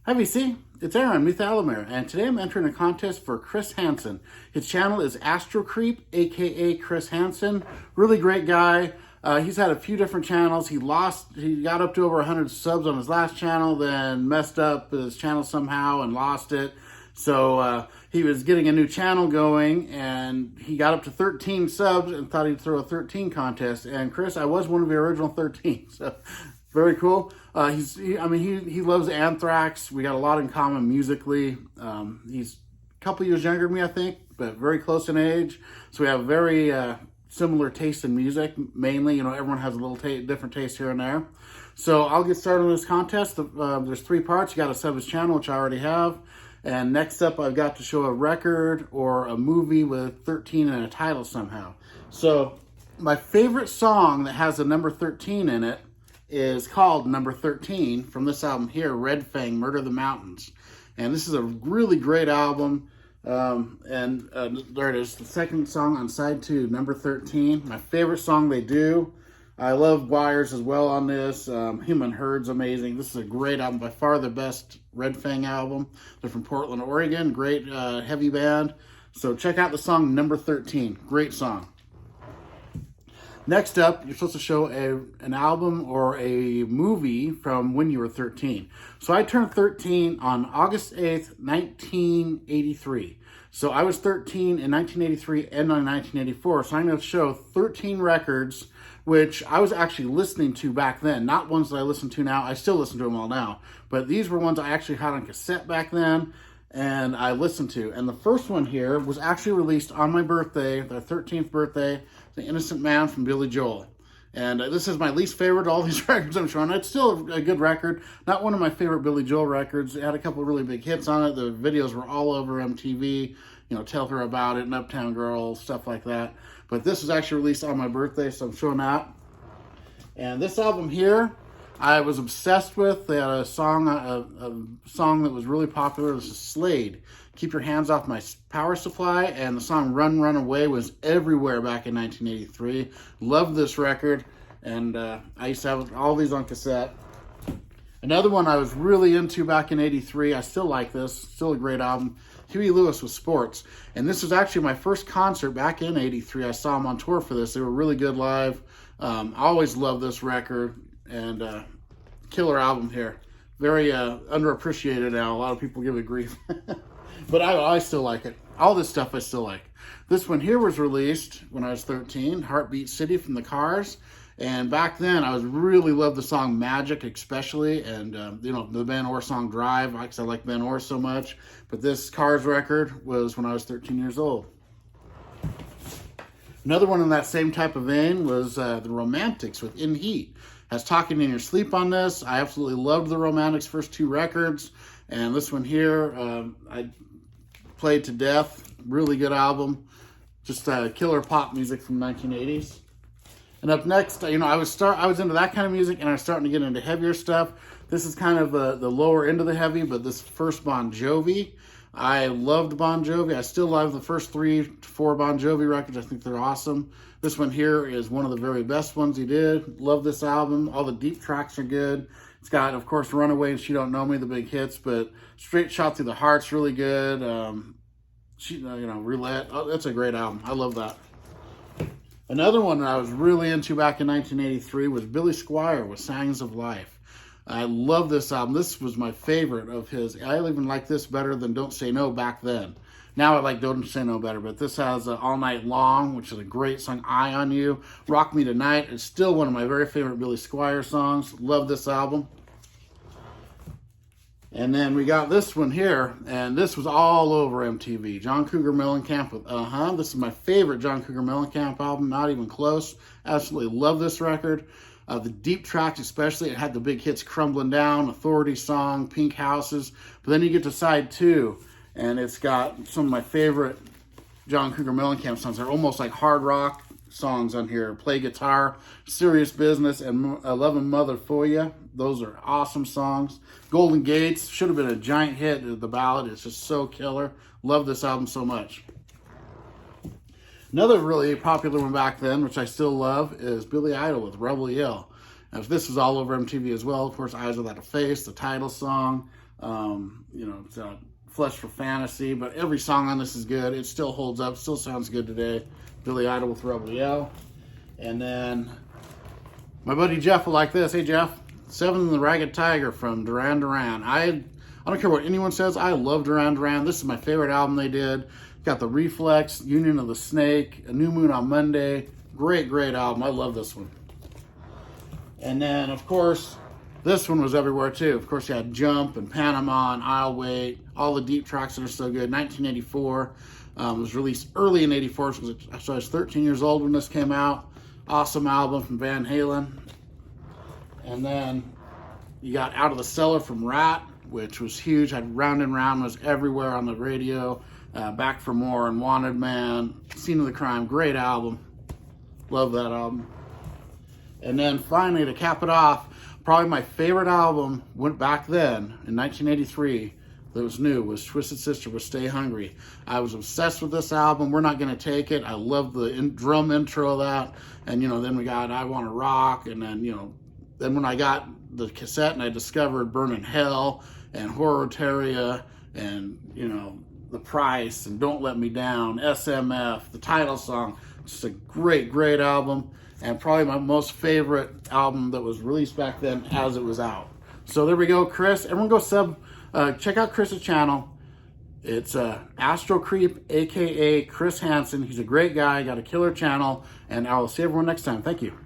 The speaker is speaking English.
Hi VC, it's Aaron Muthalamir, and today I'm entering a contest for Chris Hanson. His channel is Astro-Creep, aka Chris Hanson. Really great guy. He's had a few different channels. He got up to over 100 subs on his last channel, then messed up his channel somehow and lost it. So he was getting a new channel going, and he got up to 13 subs and thought he'd throw a 13 contest. And Chris, I was one of the original 13, so very cool. He loves Anthrax. We got a lot in common musically. He's a couple years younger than me, I think, but very close in age. So we have very similar taste in music. Mainly, everyone has a little different taste here and there. So I'll get started on this contest. There's 3 parts. You got to sub his channel, which I already have. And next up, I've got to show a record or a movie with 13 in a title somehow. So my favorite song that has the number 13 in it is called Number 13 from this album here, Red Fang, Murder the Mountains. And this is a really great album. There it is, the second song on side 2, Number 13. My favorite song they do. I love Wires as well on this. Human Herd's amazing. This is a great album, by far the best Red Fang album. They're from Portland, Oregon. Great heavy band. So check out the song Number 13. Great song. Next up, you're supposed to show an album or a movie from when you were 13. So I turned 13 on August 8th, 1983. So I was 13 in 1983 and on 1984. So I'm going to show 13 records, which I was actually listening to back then. Not ones that I listen to now. I still listen to them all now. But these were ones I actually had on cassette back then, and I listened to. And the first one here was actually released on my birthday, the 13th birthday, The Innocent Man from Billy Joel. And this is my least favorite of all these records I'm showing. It's still a good record. Not one of my favorite Billy Joel records. It had a couple of really big hits on it. The videos were all over MTV. Tell Her About It and Uptown Girl, stuff like that. But this was actually released on my birthday, so I'm showing that. And this album here, I was obsessed with. They had a song that was really popular. This is Slade, Keep Your Hands Off My Power Supply. And the song Run, Run Away was everywhere back in 1983. Loved this record. And I used to have all these on cassette. Another one I was really into back in 83. I still like this. Still a great album. Huey Lewis with Sports. And this was actually my first concert back in 83. I saw them on tour for this. They were really good live. I always loved this record. And killer album here. Very underappreciated now. A lot of people give it grief. But I still like it. All this stuff I still like. This one here was released when I was 13. Heartbeat City from the Cars. And back then, I really loved the song Magic, especially. And, the Ben Orr song Drive, because I like Ben Orr so much. But this Cars record was when I was 13 years old. Another one in that same type of vein was The Romantics with In Heat. Has Talking in Your Sleep on this. I absolutely loved The Romantics' first 2 records. And this one here, I played to death. Really good album. Just killer pop music from 1980s. And up next, I was into that kind of music, and I was starting to get into heavier stuff. This is kind of the lower end of the heavy, but this first Bon Jovi, I loved Bon Jovi. I still love the first 3 to 4 Bon Jovi records. I think they're awesome. This one here is one of the very best ones he did. Love this album. All the deep tracks are good. It's got, of course, Runaway and She Don't Know Me, the big hits, but Straight Shot Through the Heart's really good. Roulette. Oh, that's a great album. I love that. Another one that I was really into back in 1983 was Billy Squier with Signs of Life. I love this album. This was my favorite of his. I even like this better than Don't Say No back then. Now I like Don't Say No better, but this has All Night Long, which is a great song. Eye on You. Rock Me Tonight is still one of my very favorite Billy Squier songs. Love this album. And then we got this one here, and this was all over MTV. John Cougar Mellencamp with This is my favorite John Cougar Mellencamp album, not even close. Absolutely love this record. The deep tracks especially, it had the big hits Crumbling Down, Authority Song, Pink Houses. But then you get to side 2, and it's got some of my favorite John Cougar Mellencamp songs. They're almost like hard rock songs on here. Play Guitar, Serious Business, and Lovin' Mother for Ya. Those are awesome songs. Golden Gates should have been a giant hit. The ballad is just so killer. Love this album so much. Another really popular one back then, which I still love, is Billy Idol with Rebel Yell. Now, this was all over MTV as well. Of course, Eyes Without a Face, the title song. You know, it's Flesh for Fantasy, but every song on this is good. It still holds up, still sounds good today. Billy Idol with Rebel Yell. And then my buddy Jeff will like this. Hey Jeff, Seven and the Ragged Tiger from Duran Duran. I don't care what anyone says, I love Duran Duran. This is my favorite album they did. Got the Reflex, Union of the Snake, A New Moon on Monday. Great, great album. I love this one. And then, of course, this one was everywhere too. Of course, you had Jump and Panama and I'll Wait. All the deep tracks that are so good. 1984. It was released early in 84, so I was 13 years old when this came out. Awesome album from Van Halen. And then you got Out of the Cellar from Rat, which was huge. Had Round and Round, was everywhere on the radio. Back for More and Wanted Man. Scene of the Crime, great album. Love that album. And then finally, to cap it off, probably my favorite album went back then in 1983 that was new was Twisted Sister with Stay Hungry. I was obsessed with this album. We're Not Gonna Take It. I love the drum intro of that. And, you know, then we got I Wanna Rock. And then, you know, then when I got the cassette and I discovered Burnin' Hell and Horror-Teria and, you know, The Price and Don't Let Me Down, SMF, the title song. Just a great, great album. And probably my most favorite album that was released back then as it was out. So there we go, Chris. Everyone go check out Chris's channel. It's Astro-Creep, a.k.a. Chris Hanson. He's a great guy, got a killer channel, and I'll see everyone next time. Thank you.